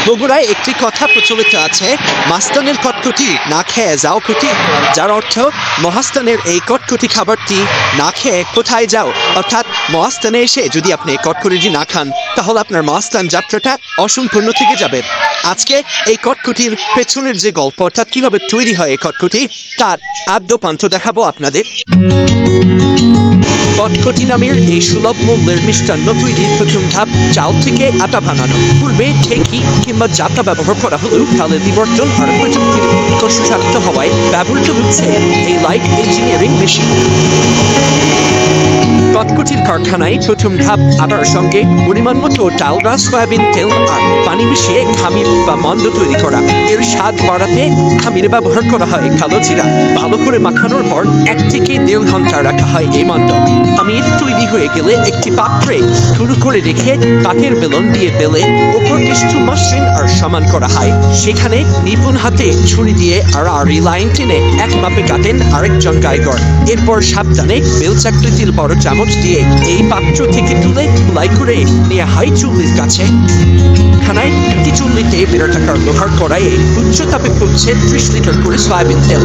বগুড়ায় একটি কথা প্রচলিত আছে, মাস্তানের কটকটি না খেয়ে যাও কুটি। যার অর্থ মহাস্তানের এই কটকটি খাবারটি না খেয়ে কোথায় যাও, অর্থাৎ মহাস্তানে এসে যদি আপনি এই কটকটিটি না খান তাহলে আপনার মহাস্তান যাত্রাটা অসম্পূর্ণ থেকে যাবে। আজকে এই কটকটির পেছনের যে গল্প, অর্থাৎ কিভাবে তৈরি হয় এই কটকটি, তার আদ্যপান্ত দেখাবো আপনাদের। কটকটি নামের এই সুলভ মূল্যের মিষ্টান্ন তৈরির প্রথম ধাপ চাল থেকে আটা বানানো। পূর্বে ঠেকি কিংবা জাতা ব্যবহার করা হলেও কালের বিবর্তন আর প্রযুক্তির উৎকর্ষসাধ্য হওয়ায় ব্যবহৃত হচ্ছে এই লাইট ইঞ্জিনিয়ারিং মেশিন। কটকটির কারখানায় প্রথম ধাপ আটার সঙ্গে পরিমাণ মতো ডালডা, সয়াবিন তেল আর পানি মিশিয়ে খামির বা মন্দ তৈরি করা। এর স্বাদ বাড়াতে খামিরে ব্যবহার করা হয় কালো জিরা। ভালো করে মাখানোর পর 1 থেকে 1.5 ঘন্টা রাখা হয় এই মন্দ। খামির তৈরি হয়ে গেলে একটি পাত্রে শুরু করে রেখে কাঠের বেলন দিয়ে বেলে ওপর কিছু মসৃণ আর সমান করা হয়। সেখানে নিপুণ হাতে ছুরি দিয়ে আড়াআড়ি লাইন টেনে এক মাপে কাটেন আরেকজন কারিগর। এরপর সাবধানে বেলচাকৃতির বড় চামচ দিয়ে এই পাত্র থেকে তুলে ধুলাই করে নেওয়া হয় চুল্লির কাছে। খানায় একটি চুল্লিতে 1.5 টাকার লোহার কড়াইয়ে উচ্চ তাপে ফুটছে 30 লিটার করে সয়াবিন তেল।